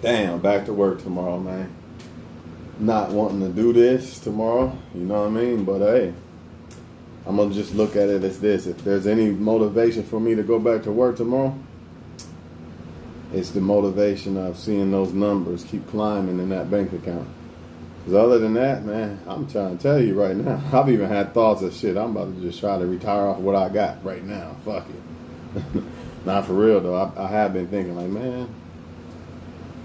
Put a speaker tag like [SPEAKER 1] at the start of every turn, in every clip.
[SPEAKER 1] Damn, back to work tomorrow, man. Not wanting to do this tomorrow, you know what I mean? But hey, I'm gonna just look at it as this. If there's any motivation for me to go back to work tomorrow, it's the motivation of seeing those numbers keep climbing in that bank account. Because other than that, man, I'm trying to tell you right now, I've even had thoughts of shit. I'm about to just try to retire off what I got right now. Fuck it. Not for real, though. I have been thinking, like, man,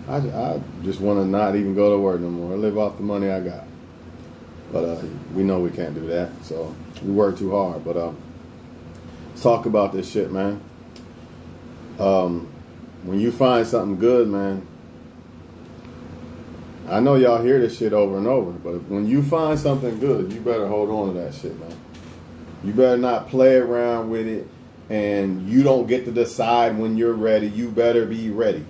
[SPEAKER 1] I just want to not even go to work no more. Live off the money I got. But we know we can't do that. So we work too hard. But let's talk about this shit, man. When you find something good, man, I know y'all hear this shit over and over, but when you find something good, you better hold on to that shit, man. You better not play around with it, and you don't get to decide when you're ready. You better be ready.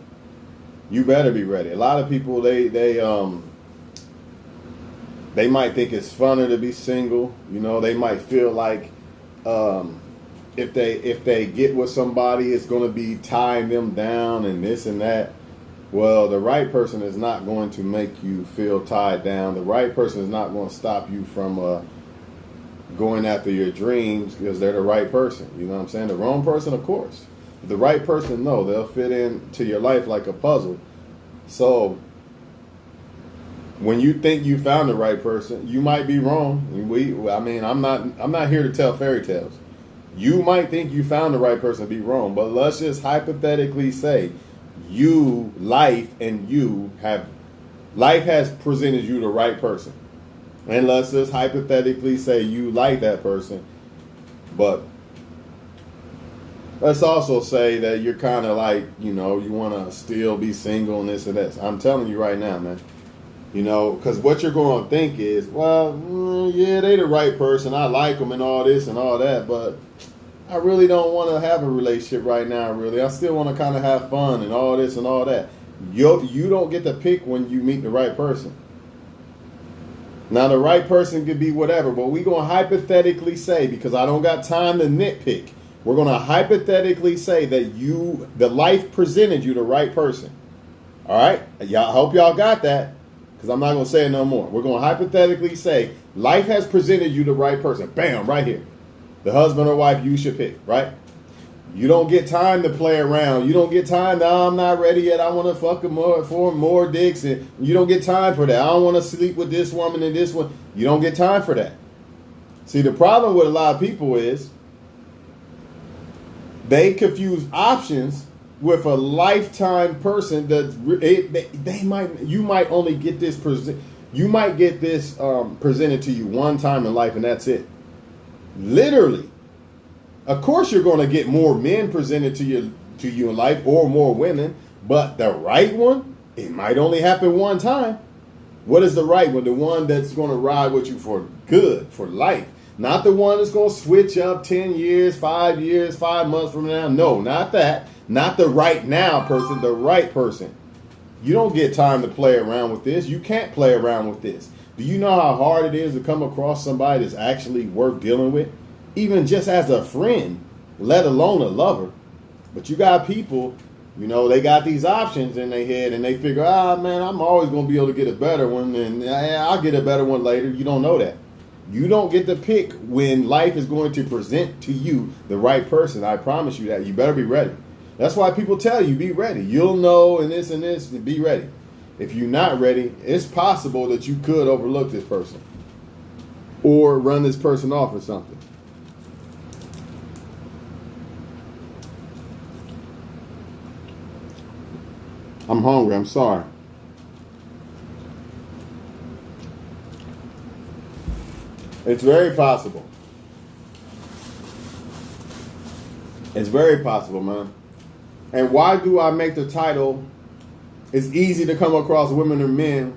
[SPEAKER 1] You better be ready. A lot of people, they might think it's funner to be single. You know, they might feel like if they get with somebody, it's going to be tying them down and this and that. Well, the right person is not going to make you feel tied down. The right person is not going to stop you from going after your dreams because they're the right person. You know what I'm saying? The wrong person, of course. The right person, no, they'll fit into your life like a puzzle. So when you think you found the right person, you might be wrong. I'm not here to tell fairy tales. You might think you found the right person to be wrong, but let's just hypothetically say life has presented you the right person. And let's just hypothetically say you like that person, but let's also say that you're kind of like, you want to still be single and this and this. I'm telling you right now, man. Because what you're going to think is, well, yeah, they the right person. I like them and all this and all that, but I really don't want to have a relationship right now, really. I still want to kind of have fun and all this and all that. You don't get to pick when you meet the right person. Now, the right person could be whatever, but we're going to hypothetically say, because I don't got time to nitpick, we're going to hypothetically say that the life presented you the right person. All right? I hope y'all got that, because I'm not going to say it no more. We're going to hypothetically say life has presented you the right person. Bam, right here. The husband or wife you should pick, right? You don't get time to play around. You don't get time to, I'm not ready yet. I want to fuck for more dicks. And you don't get time for that. I don't want to sleep with this woman and this one. You don't get time for that. See, the problem with a lot of people is they confuse options with a lifetime person that you might only get this presented to you one time in life, and that's it. Literally. Of course you're going to get more men presented to you in life, or more women, but the right one, it might only happen one time. What is the right one? The one that's going to ride with you for good, for life. Not the one that's going to switch up 10 years, 5 years, 5 months from now. No, not that. Not the right now person, the right person. You don't get time to play around with this. You can't play around with this. Do you know how hard it is to come across somebody that's actually worth dealing with? Even just as a friend, let alone a lover. But you got people, they got these options in their head, and they figure, man, I'm always going to be able to get a better one, and I'll get a better one later. You don't know that. You don't get to pick when life is going to present to you the right person. I promise you that. You better be ready. That's why people tell you, be ready. You'll know and this, and be ready. If you're not ready, it's possible that you could overlook this person or run this person off or something. I'm hungry. I'm sorry. It's very possible. It's very possible, man. And why do I make the title, it's easy to come across women or men,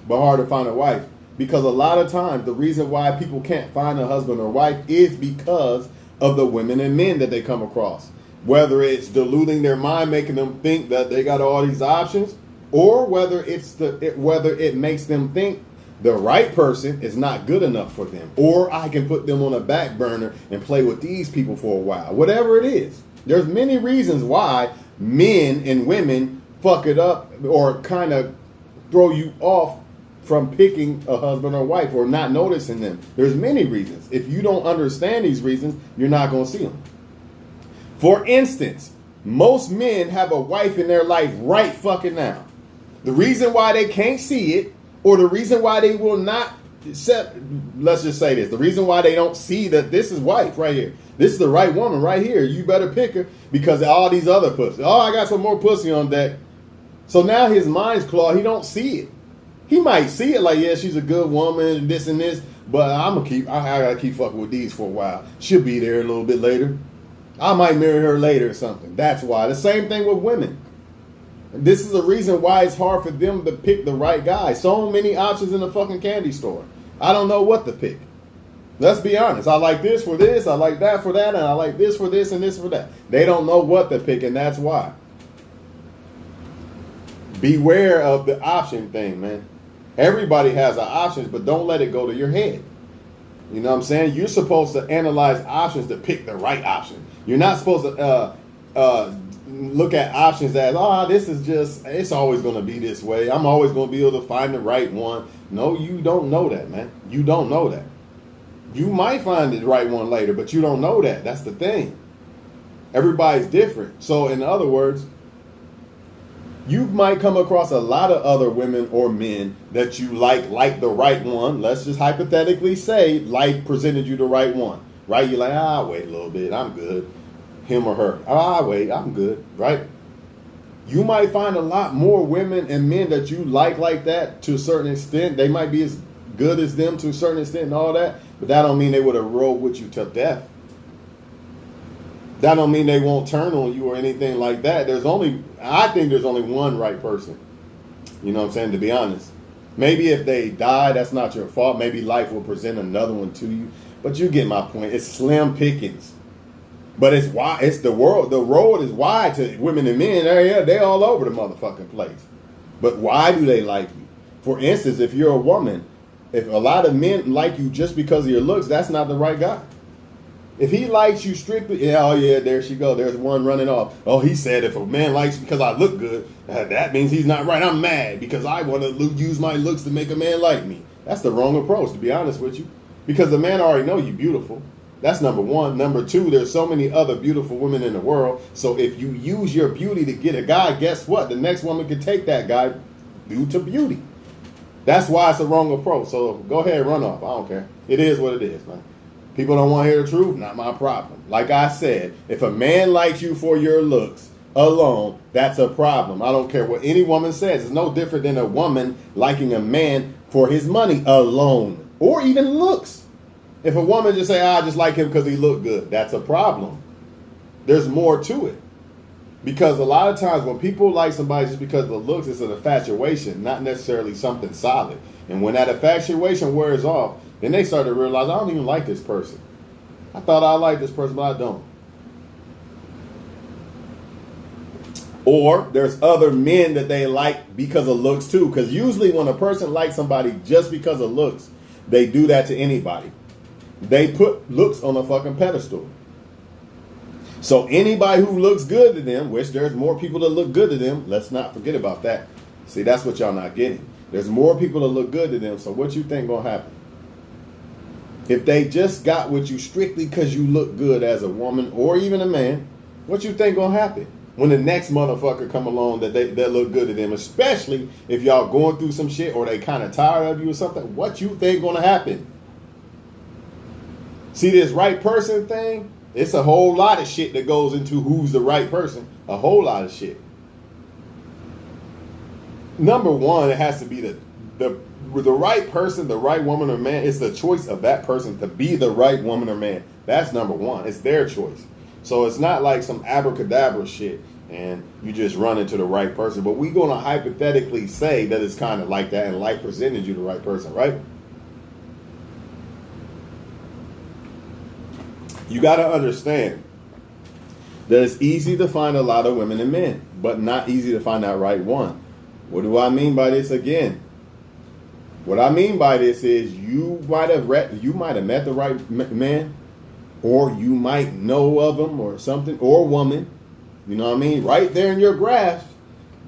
[SPEAKER 1] but hard to find a wife? Because a lot of times, the reason why people can't find a husband or wife is because of the women and men that they come across. Whether it's diluting their mind, making them think that they got all these options, or whether it makes them think the right person is not good enough for them, or I can put them on a back burner and play with these people for a while. Whatever it is, there's many reasons why men and women fuck it up or kind of throw you off from picking a husband or wife or not noticing them. There's many reasons. If you don't understand these reasons, you're not going to see them. For instance, most men have a wife in their life right fucking now. The reason why they can't see it, or the reason why they will not accept, let's just say this, the reason why they don't see that this is wife right here, this is the right woman right here, you better pick her, because of all these other pussy. Oh, I got some more pussy on deck. So now his mind's clawed, he don't see it. He might see it like, yeah, she's a good woman, this and this, but I gotta keep fucking with these for a while. She'll be there a little bit later. I might marry her later or something. That's why. The same thing with women. This is the reason why it's hard for them to pick the right guy. So many options in the fucking candy store. I don't know what to pick. Let's be honest. I like this for this, I like that for that, and I like this for this and this for that. They don't know what to pick, and that's why. Beware of the option thing, man. Everybody has options, but don't let it go to your head. You know what I'm saying? You're supposed to analyze options to pick the right option. You're not supposed to look at options as, this is just, it's always going to be this way. I'm always going to be able to find the right one. No, you don't know that, man. You don't know that. You might find the right one later, but you don't know that. That's the thing. Everybody's different. So in other words, you might come across a lot of other women or men that you like the right one. Let's just hypothetically say life presented you the right one, right? You're like, wait a little bit, I'm good. Him or her, wait, I'm good, right? You might find a lot more women and men that you like that to a certain extent. They might be as good as them to a certain extent and all that, but that don't mean they would have rolled with you till death. That don't mean they won't turn on you or anything like that. I think there's only one right person. You know what I'm saying? To be honest. Maybe if they die, that's not your fault. Maybe life will present another one to you. But you get my point. It's slim pickings. But it's wide. It's the world. The road is wide to women and men. They all over the motherfucking place. But why do they like you? For instance, if you're a woman, if a lot of men like you just because of your looks, that's not the right guy. If he likes you strictly, there she go. There's one running off. Oh, he said if a man likes me because I look good, that means he's not right. I'm mad because I want to use my looks to make a man like me. That's the wrong approach, to be honest with you. Because the man already know you beautiful. That's number one. Number two, there's so many other beautiful women in the world. So if you use your beauty to get a guy, guess what? The next woman can take that guy due to beauty. That's why it's a wrong approach. So go ahead and run off. I don't care. It is what it is, man. People don't want to hear the truth, not my problem. Like I said, if a man likes you for your looks alone, that's a problem. I don't care what any woman says. It's no different than a woman liking a man for his money alone, or even looks. If a woman just say, I just like him because he look good, that's a problem. There's more to it. Because a lot of times when people like somebody just because of the looks, it's an infatuation, not necessarily something solid. And when that infatuation wears off, then they start to realize, I don't even like this person. I thought I liked this person, but I don't. Or there's other men that they like because of looks too. Because usually when a person likes somebody just because of looks, they do that to anybody. They put looks on a fucking pedestal. So anybody who looks good to them, which there's more people that look good to them, let's not forget about that. See, that's what y'all not getting. There's more people that look good to them. So what you think gonna happen? If they just got with you strictly because you look good as a woman or even a man, what you think gonna happen when the next motherfucker come along that look good to them, especially if y'all going through some shit or they kind of tired of you or something? What you think gonna happen? See, this right person thing, it's a whole lot of shit that goes into who's the right person. A whole lot of shit. Number one, it has to be the right person, the right woman or man. It's the choice of that person to be the right woman or man. That's number one. It's their choice. So it's not like some abracadabra shit and you just run into the right person. But we're going to hypothetically say that it's kind of like that and life presented you the right person, right? You got to understand that it's easy to find a lot of women and men, but not easy to find that right one. What do I mean by this again? What I mean by this is you might have met the right man, or you might know of him or something, or woman. You know what I mean? Right there in your grasp,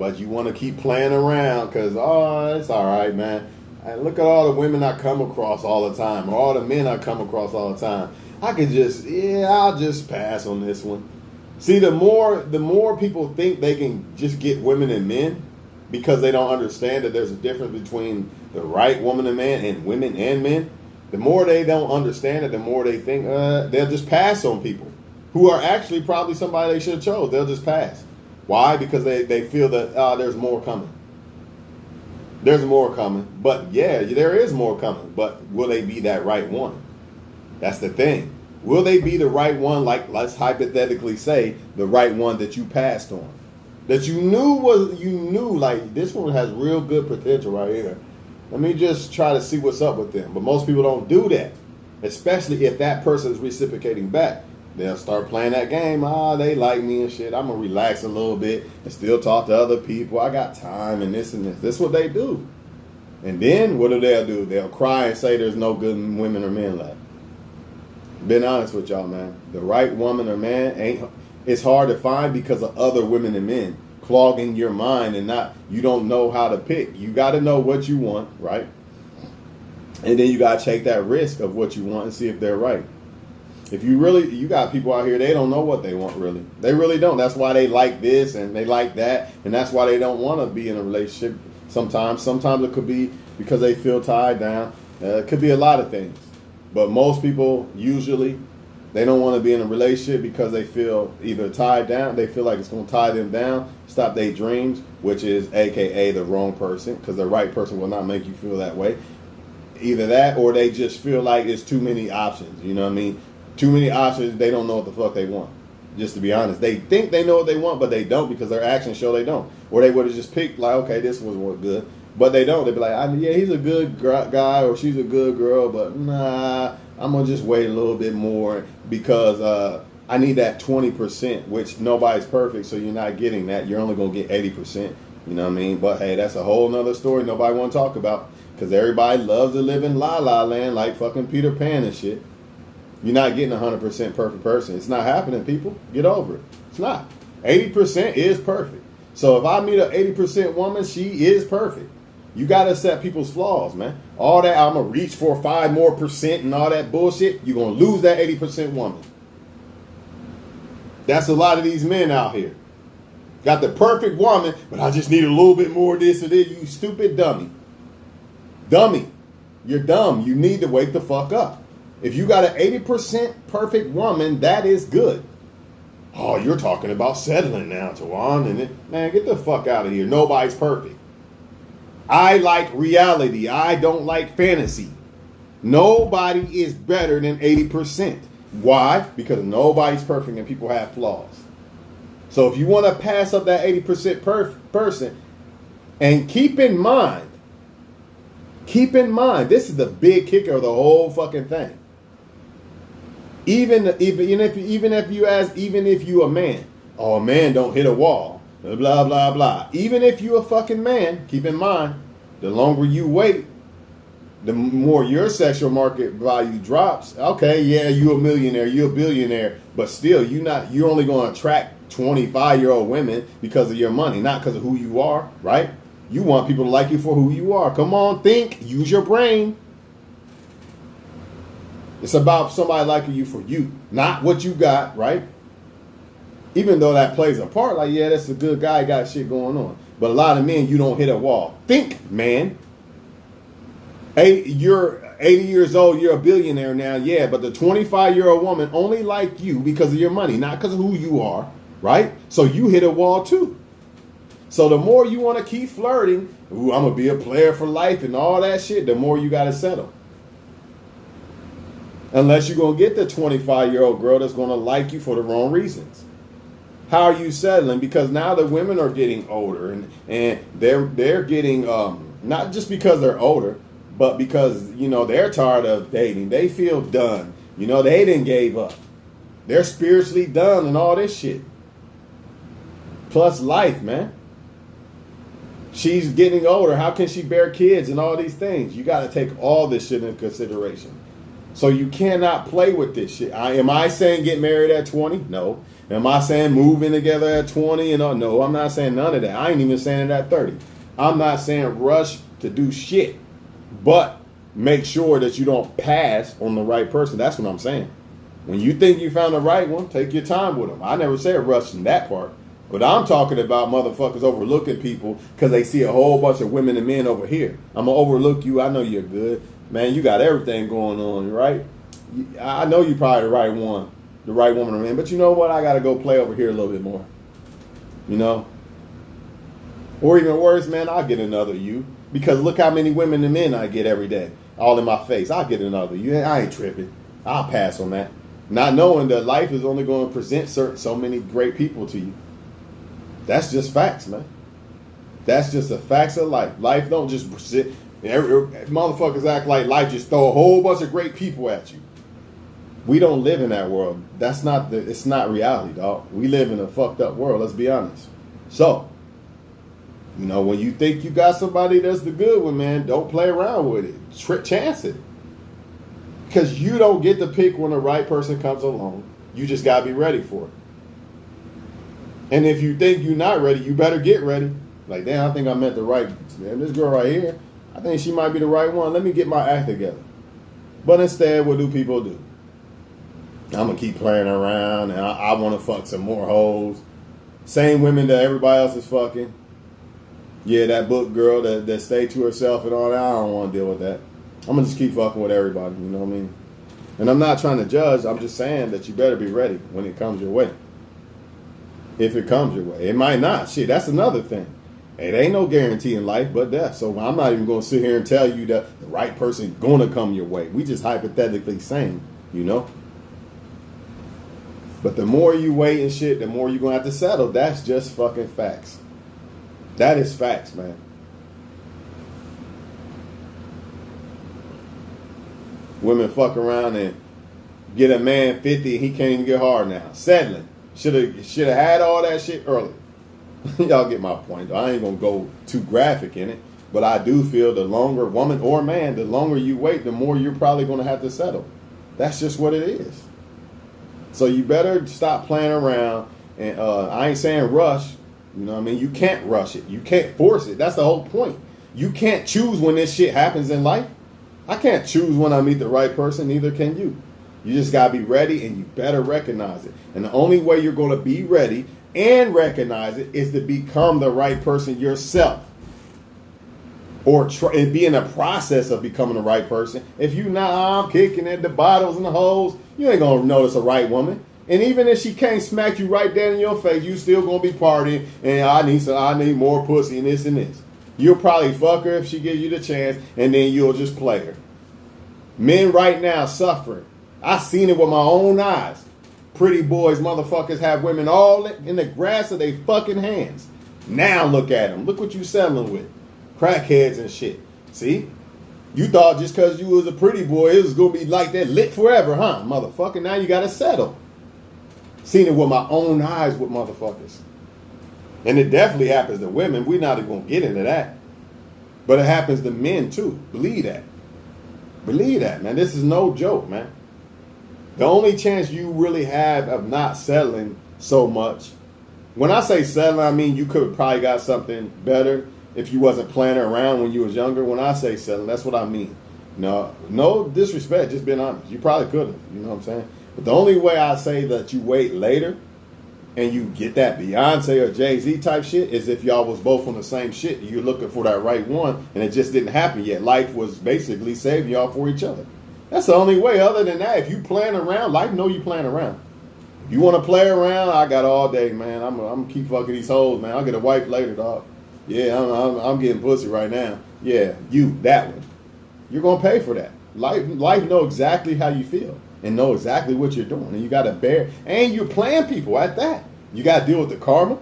[SPEAKER 1] but you want to keep playing around because, oh, it's all right, man. And look at all the women I come across all the time, or all the men I come across all the time. I could just, I'll just pass on this one. See, the more people think they can just get women and men because they don't understand that there's a difference between the right woman and man and women and men, the more they don't understand it, the more they think they'll just pass on people who are actually probably somebody they should have chose. They'll just pass. Why? Because they feel that there's more coming. There's more coming. But yeah, there is more coming. But will they be that right one? That's the thing. Will they be the right one, like let's hypothetically say, the right one that you passed on? That you knew like this one has real good potential right here. Let me just try to see what's up with them. But most people don't do that. Especially if that person is reciprocating back. They'll start playing that game. They like me and shit. I'm going to relax a little bit and still talk to other people. I got time and this and this. This is what they do. And then what do? They'll cry and say there's no good women or men left. Been honest with y'all, man. The right woman or man it's hard to find because of other women and men clogging your mind and you don't know how to pick. You got to know what you want, right? And then you got to take that risk of what you want and see if they're right. If you got people out here, they don't know what they want really. They really don't. That's why they like this and they like that. And that's why they don't want to be in a relationship sometimes. Sometimes it could be because they feel tied down. It could be a lot of things. But most people usually, they don't want to be in a relationship because they feel either tied down, they feel like it's going to tie them down, stop their dreams, which is AKA the wrong person, because the right person will not make you feel that way. Either that or they just feel like it's too many options. You know what I mean? Too many options, they don't know what the fuck they want. Just to be honest. They think they know what they want, but they don't because their actions show they don't. Or they would have just picked like, okay, this was good. But they don't. They'd be like, yeah, he's a good guy or she's a good girl, but nah, I'm going to just wait a little bit more because I need that 20%, which nobody's perfect, so you're not getting that. You're only going to get 80%. You know what I mean? But hey, that's a whole nother story nobody want to talk about because everybody loves to live in la-la land like fucking Peter Pan and shit. You're not getting a 100% perfect person. It's not happening, people. Get over it. It's not. 80% is perfect. So if I meet an 80% woman, she is perfect. You got to accept people's flaws, man. All that, I'm going to reach for 5% more and all that bullshit, you're going to lose that 80% woman. That's a lot of these men out here. Got the perfect woman, but I just need a little bit more of this or this. You stupid dummy. Dummy. You're dumb. You need to wake the fuck up. If you got an 80% perfect woman, that is good. Oh, you're talking about settling now, Tawan. Man, get the fuck out of here. Nobody's perfect. I like reality. I don't like fantasy. Nobody is better than 80%. Why? Because nobody's perfect and people have flaws. So if you want to pass up that 80% person, and keep in mind, this is the big kicker of the whole fucking thing. Even if you a man, oh, a man don't hit a wall, blah blah blah. Even if you a fucking man, keep in mind, the longer you wait, the more your sexual market value drops. Okay, yeah, you a millionaire, you a billionaire, but still, you're only going to attract 25-year-old women because of your money, not because of who you are, right? You want people to like you for who you are. Come on, think, use your brain. It's about somebody liking you for you, not what you got, right? Even though that plays a part, like, yeah, that's a good guy, got shit going on. But a lot of men, you don't hit a wall. Think, man. You're 80 years old, you're a billionaire now, yeah, but the 25-year-old woman only like you because of your money, not because of who you are, right? So you hit a wall too. So the more you want to keep flirting, ooh, I'm going to be a player for life and all that shit, the more you got to settle. Unless you're going to get the 25-year-old girl that's going to like you for the wrong reasons. How are you settling? Because now the women are getting older and they're getting, not just because they're older, but because, they're tired of dating. They feel done. They didn't gave up. They're spiritually done and all this shit. Plus life, man. She's getting older. How can she bear kids and all these things? You got to take all this shit into consideration. So you cannot play with this shit. Am I saying get married at 20? No. Am I saying move in together at 20? And no, I'm not saying none of that. I ain't even saying it at 30. I'm not saying rush to do shit. But make sure that you don't pass on the right person. That's what I'm saying. When you think you found the right one, take your time with them. I never said rush in that part. But I'm talking about motherfuckers overlooking people because they see a whole bunch of women and men over here. I'm going to overlook you. I know you're good. Man, you got everything going on, right? I know you probably the right one, the right woman or man. But you know what? I got to go play over here a little bit more. You know? Or even worse, man, I'll get another you. Because look how many women and men I get every day. All in my face. I'll get another you. I ain't tripping. I'll pass on that. Not knowing that life is only going to present so many great people to you. That's just facts, man. That's just the facts of life. Life don't just present. Motherfuckers act like life just throw a whole bunch of great people at you. We don't live in that world. That's not it's not reality, dog. We live in a fucked up world, let's be honest. So, you know, when you think you got somebody that's the good one, man, don't play around with it. Chance it. Because you don't get to pick when the right person comes along. You just got to be ready for it. And if you think you're not ready, you better get ready. Like, damn, I think I met the right, man, this girl right here, I think she might be the right one. Let me get my act together. But instead, what do people do? I'm going to keep playing around, and I want to fuck some more hoes. Same women that everybody else is fucking. Yeah, that book girl that stayed to herself and all that, I don't want to deal with that. I'm going to just keep fucking with everybody, you know what I mean? And I'm not trying to judge. I'm just saying that you better be ready when it comes your way. If it comes your way. It might not. Shit, that's another thing. It ain't no guarantee in life but death. So I'm not even going to sit here and tell you that the right person going to come your way. We just hypothetically saying, you know? But the more you wait and shit, the more you're going to have to settle. That's just fucking facts. That is facts, man. Women fuck around and get a man 50 and he can't even get hard now. Settling. Should have had all that shit early. Y'all get my point. I ain't gonna go too graphic in it, but I do feel the longer, woman or man, the longer you wait, the more you're probably gonna have to settle. That's just what it is. So you better stop playing around. And I ain't saying rush. You know what I mean? You can't rush it. You can't force it. That's the whole point. You can't choose when this shit happens in life. I can't choose when I meet the right person. Neither can you. You just got to be ready, and you better recognize it. And the only way you're going to be ready and recognize it is to become the right person yourself. Or and be in the process of becoming the right person. If you not, I'm kicking at the bottles and the holes, you ain't going to notice a right woman. And even if she can't smack you right there in your face, you still going to be partying, and I need more pussy and this and this. You'll probably fuck her if she gives you the chance, and then you'll just play her. Men right now suffering. I seen it with my own eyes. Pretty boys, motherfuckers have women all in the grass of their fucking hands. Now look at them. Look what you settling with. Crackheads and shit. See? You thought just because you was a pretty boy, it was going to be like that lit forever, huh? Motherfucker, now you got to settle. Seen it with my own eyes with motherfuckers. And it definitely happens to women. We're not even going to get into that. But it happens to men too. Believe that. Believe that, man. This is no joke, man. The only chance you really have of not settling so much. When I say settling, I mean you could have probably got something better if you wasn't playing around when you was younger. When I say settling, that's what I mean. No disrespect, just being honest. You probably could have, you know what I'm saying? But the only way I say that you wait later and you get that Beyonce or Jay-Z type shit is if y'all was both on the same shit. You're looking for that right one, and it just didn't happen yet. Life was basically saving y'all for each other. That's the only way. Other than that, if you playing around, life know you playing around. If you want to play around, I got all day, man. I'm gonna keep fucking these hoes, man. I'll get a wife later, dog. Yeah, I'm getting pussy right now. Yeah, that one. You're gonna pay for that. Life know exactly how you feel and know exactly what you're doing, and you got to bear. And you're playing people at that. You got to deal with the karma.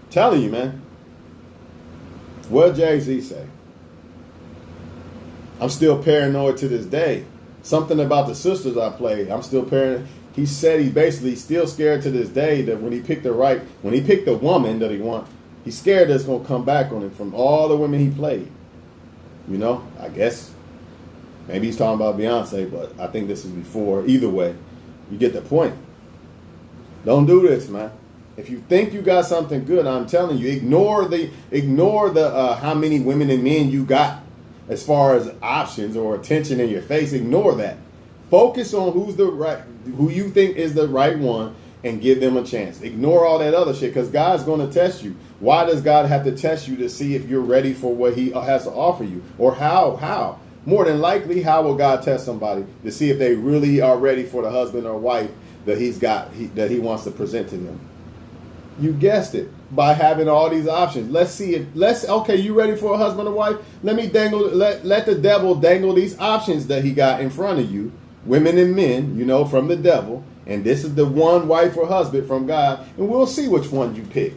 [SPEAKER 1] Telling you, man. What Jay-Z say? I'm still paranoid to this day. Something about the sisters I played. I'm still paranoid. He said he basically still scared to this day that when he picked the woman that he want, he's scared that it's going to come back on him from all the women he played. You know, I guess maybe he's talking about Beyonce, but I think this is before. Either way, you get the point. Don't do this, man. If you think you got something good, I'm telling you, ignore the how many women and men you got as far as options or attention in your face. Ignore that. Focus on who you think is the right one, and give them a chance. Ignore all that other shit, because God's going to test you. Why does God have to test you to see if you're ready for what he has to offer you? Or how? More than likely, how will God test somebody to see if they really are ready for the husband or wife that that he wants to present to them? You guessed it, by having all these options. Let's see okay, you ready for a husband or wife? Let the devil dangle these options that he got in front of you, women and men, from the devil. And this is the one wife or husband from God. And we'll see which one you pick.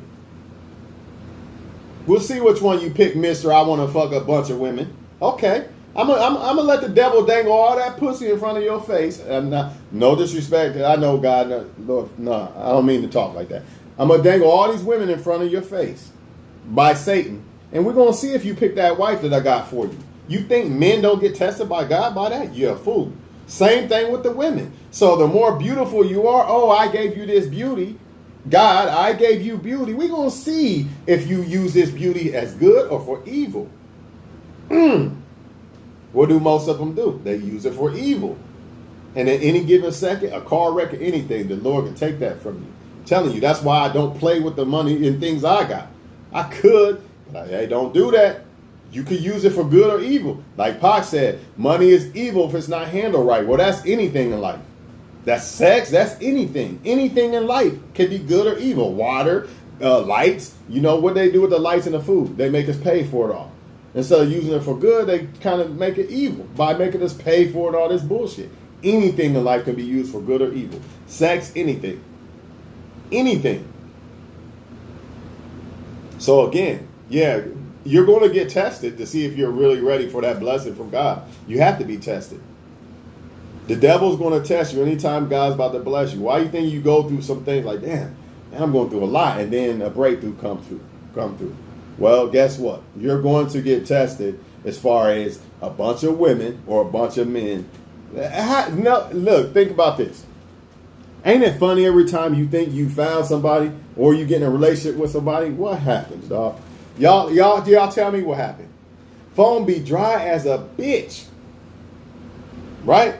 [SPEAKER 1] We'll see which one you pick, mister. I want to fuck a bunch of women. Okay. I'm gonna let the devil dangle all that pussy in front of your face. No disrespect. I know God. No, I don't mean to talk like that. I'm going to dangle all these women in front of your face by Satan. And we're going to see if you pick that wife that I got for you. You think men don't get tested by God by that? You're a fool. Same thing with the women. So the more beautiful you are, I gave you this beauty. God, I gave you beauty. We're going to see if you use this beauty as good or for evil. What do most of them do? They use it for evil. And at any given second, a car wreck or anything, the Lord can take that from you. I'm telling you, that's why I don't play with the money in things I got. I could, but hey, don't do that. You could use it for good or evil. Like Pac said, money is evil if it's not handled right. Well, that's anything in life. That's sex. That's anything. Anything in life can be good or evil. Water, lights. You know what they do with the lights and the food? They make us pay for it all. Instead of using it for good, they kind of make it evil by making us pay for it, all this bullshit. Anything in life can be used for good or evil. Sex, anything. Anything. So again, yeah, you're going to get tested to see if you're really ready for that blessing from God. You have to be tested. The devil's going to test you anytime God's about to bless you. Why do you think you go through some things like, damn, I'm going through a lot, and then a breakthrough come through? Well, guess what? You're going to get tested as far as a bunch of women or a bunch of men. No, look, think about this. Ain't it funny every time you think you found somebody or you get in a relationship with somebody? What happens, dog? Y'all tell me what happened. Phone be dry as a bitch. Right?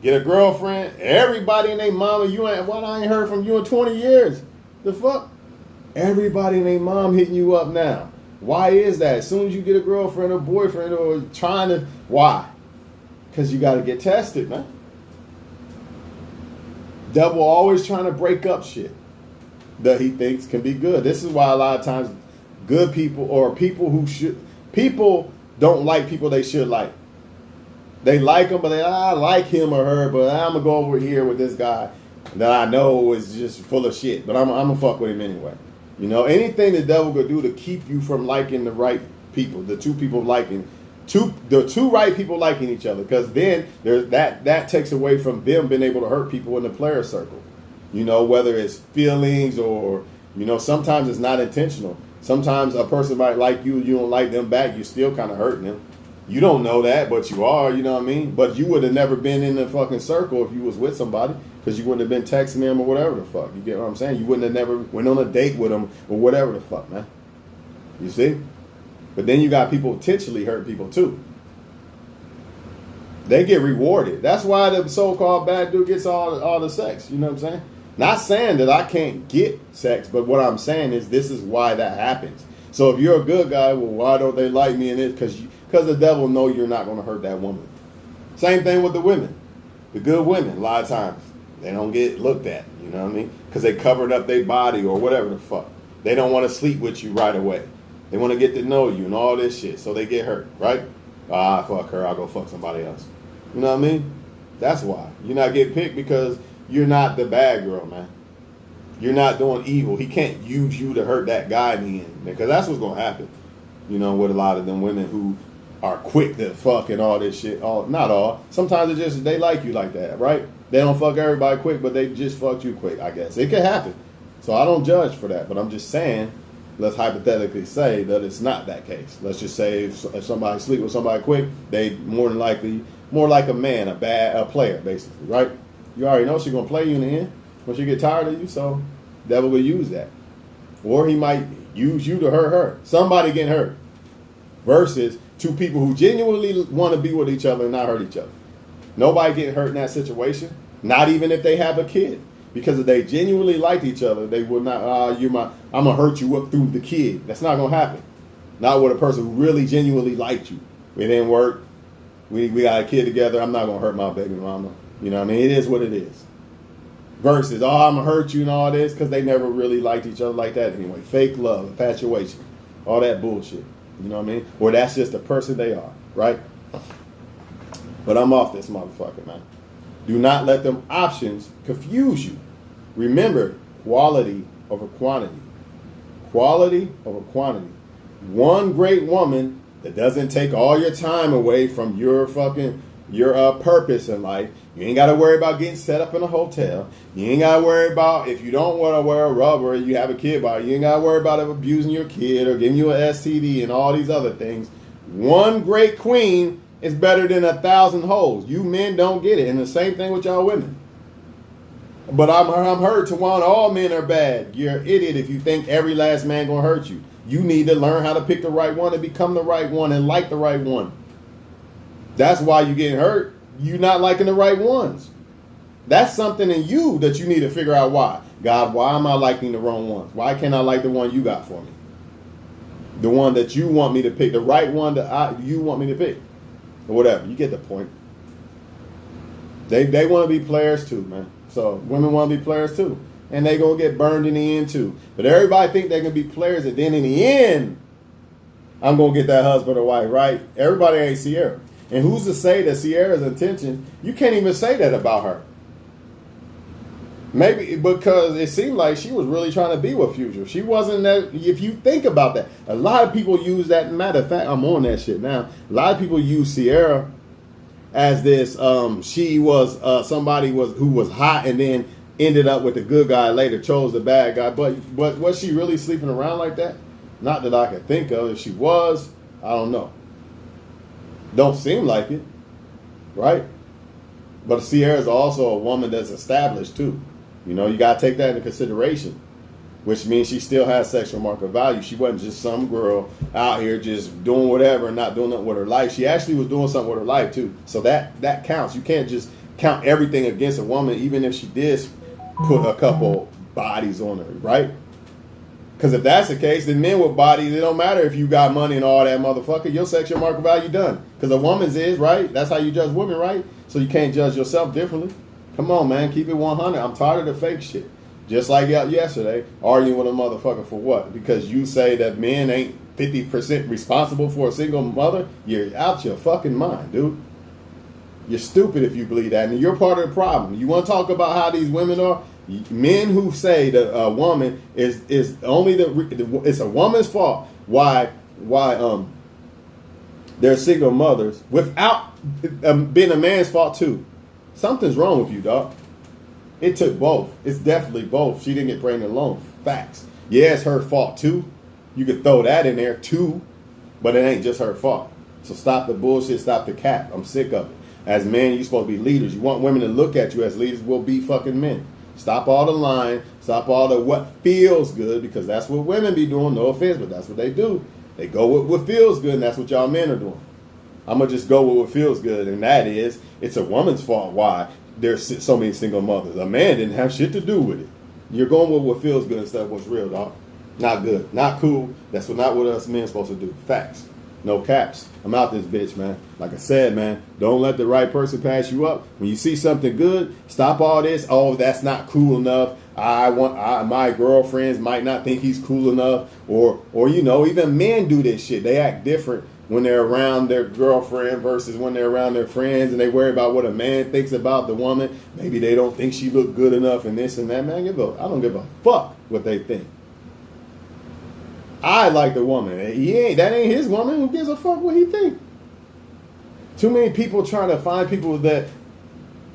[SPEAKER 1] Get a girlfriend. Everybody and their mama, I ain't heard from you in 20 years. The fuck? Everybody and their mom hitting you up now. Why is that? As soon as you get a girlfriend or boyfriend or why? Because you got to get tested, man. Devil always trying to break up shit that he thinks can be good. This is why a lot of times good people or people don't like people they should like. They like them, but I like him or her, but I'm going to go over here with this guy that I know is just full of shit, but I'm going to fuck with him anyway. Anything the devil could do to keep you from liking the right people, the two right people liking each other, because then there's that takes away from them being able to hurt people in the player circle. Whether it's feelings or, sometimes it's not intentional. Sometimes a person might like you don't like them back, you're still kind of hurting them. You don't know that, but you are, you know what I mean? But you would have never been in the fucking circle if you was with somebody, because you wouldn't have been texting them or whatever the fuck. You get what I'm saying? You wouldn't have never went on a date with them or whatever the fuck, man. You see? But then you got people intentionally hurt people too. They get rewarded. That's why the so-called bad dude gets all the sex. You know what I'm saying? Not saying that I can't get sex, but what I'm saying is this is why that happens. So if you're a good guy, well, why don't they like me in it? Because the devil know you're not going to hurt that woman. Same thing with the women. The good women, a lot of times, they don't get looked at. You know what I mean? Because they covered up their body or whatever the fuck. They don't want to sleep with you right away. They want to get to know you and all this shit. So they get hurt, right? Fuck her. I'll go fuck somebody else. You know what I mean? That's why. You're not getting picked because you're not the bad girl, man. You're not doing evil. He can't use you to hurt that guy in the end, because that's what's going to happen. With a lot of them women who are quick to fuck and all this shit. Not all. Sometimes they like you like that, right? They don't fuck everybody quick, but they just fucked you quick, I guess. It could happen. So I don't judge for that, but I'm just saying let's hypothetically say that it's not that case. Let's just say if somebody sleep with somebody quick, they more than likely more like a man, a player, basically, right? You already know she's gonna play you in the end when she get tired of you, so devil will use that, or he might use you to hurt her. Somebody getting hurt, versus two people who genuinely want to be with each other and not hurt each other. Nobody getting hurt in that situation, not even if they have a kid. Because if they genuinely liked each other, they would not, I'm going to hurt you up through the kid. That's not going to happen. Not with a person who really genuinely liked you. It didn't work. We got a kid together. I'm not going to hurt my baby mama. You know what I mean? It is what it is. Versus, I'm going to hurt you and all this, because they never really liked each other like that anyway. Fake love, infatuation, all that bullshit. You know what I mean? Or that's just the person they are, right? But I'm off this motherfucker, man. Do not let them options confuse you. Remember, quality over quantity. Quality over quantity. One great woman that doesn't take all your time away from your purpose in life. You ain't got to worry about getting set up in a hotel. You ain't got to worry about, if you don't want to wear a rubber and you have a kid by you ain't got to worry about abusing your kid or giving you an STD and all these other things. One great queen is better than 1,000 hoes. You men don't get it. And the same thing with y'all women. But I'm heard to want all men are bad. You're an idiot if you think every last man gonna hurt you. You need to learn how to pick the right one and become the right one and like the right one. That's why you're getting hurt. You're not liking the right ones. That's something in you that you need to figure out why. God, why am I liking the wrong ones? Why can't I like the one you got for me? The one that you want me to pick. The right one that you want me to pick. Or whatever. You get the point. They want to be players too, man. So women want to be players too. And they going to get burned in the end too. But everybody think they can be players, and then in the end, I'm going to get that husband or wife, right? Everybody ain't Sierra. And who's to say that Sierra's intention, you can't even say that about her. Maybe because it seemed like she was really trying to be with Future. She wasn't that. If you think about that, a lot of people use that. Matter of fact, I'm on that shit now. A lot of people use Sierra as this. She was somebody who was hot and then ended up with the good guy later, chose the bad guy. But was she really sleeping around like that? Not that I can think of. If she was, I don't know. Don't seem like it, right? But Sierra's also a woman that's established too. You know, you got to take that into consideration, which means she still has sexual market value. She wasn't just some girl out here just doing whatever and not doing nothing with her life. She actually was doing something with her life too. So that counts. You can't just count everything against a woman, even if she did put a couple bodies on her, right? Because if that's the case, then men with bodies, it don't matter if you got money and all that motherfucker. Your sexual market value done. Because a woman's is, right? That's how you judge women, right? So you can't judge yourself differently. Come on, man. Keep it 100. I'm tired of the fake shit. Just like yesterday, arguing with a motherfucker for what? Because you say that men ain't 50% responsible for a single mother? You're out your fucking mind, dude. You're stupid if you believe that. And you're part of the problem. You want to talk about how these women are? Men who say that a woman is only it's a woman's fault why they're single mothers without being a man's fault too. Something's wrong with you, dog. It took both. It's definitely both. She didn't get pregnant alone. Facts. Yeah, it's her fault too. You could throw that in there too, but it ain't just her fault. So stop the bullshit. Stop the cap. I'm sick of it. As men, you're supposed to be leaders. You want women to look at you as leaders. We'll be fucking men. Stop all the lying. Stop all the what feels good, because that's what women be doing. No offense, but that's what they do. They go with what feels good, and that's what y'all men are doing. I'm going to just go with what feels good, and that is, it's a woman's fault why there's so many single mothers. A man didn't have shit to do with it. You're going with what feels good instead of what's real, dog. Not good. Not cool. That's not what us men supposed to do. Facts. No caps. I'm out this bitch, man. Like I said, man, don't let the right person pass you up. When you see something good, stop all this. Oh, that's not cool enough. My girlfriends might not think he's cool enough. Or you know, even men do this shit. They act different when they're around their girlfriend versus when they're around their friends, and they worry about what a man thinks about the woman. Maybe they don't think she look good enough and this and that. Man, I don't give a fuck what they think. I like the woman. That ain't his woman. Who gives a fuck what he think? Too many people trying to find people that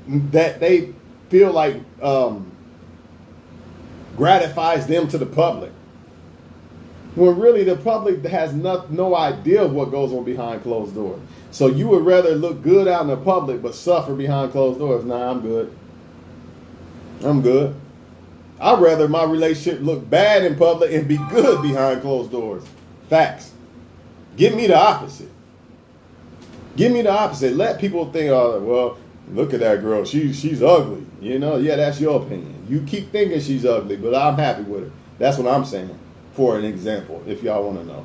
[SPEAKER 1] they feel like gratifies them to the public. When really the public has no idea of what goes on behind closed doors. So you would rather look good out in the public but suffer behind closed doors. Nah, I'm good. I'm good. I'd rather my relationship look bad in public and be good behind closed doors. Facts. Give me the opposite. Give me the opposite. Let people think, oh, well, look at that girl. She's ugly. You know, yeah, that's your opinion. You keep thinking she's ugly, but I'm happy with her. That's what I'm saying. For an example, if y'all want to know.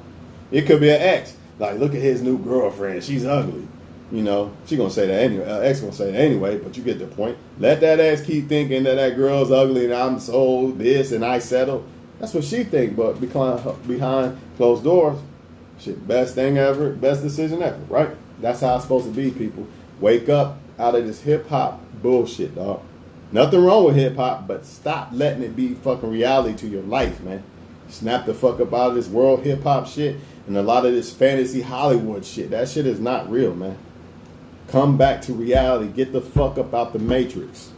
[SPEAKER 1] It could be an ex. Like, look at his new girlfriend. She's ugly. You know, she going to say that anyway. Ex going to say that anyway, but you get the point. Let that ex keep thinking that girl's ugly and I'm so this and I settle. That's what she think, but behind closed doors, shit, best thing ever, best decision ever, right? That's how it's supposed to be, people. Wake up out of this hip-hop bullshit, dog. Nothing wrong with hip-hop, but stop letting it be fucking reality to your life, man. Snap the fuck up out of this world hip-hop shit and a lot of this fantasy Hollywood shit. That shit is not real, man. Come back to reality. Get the fuck up out the Matrix.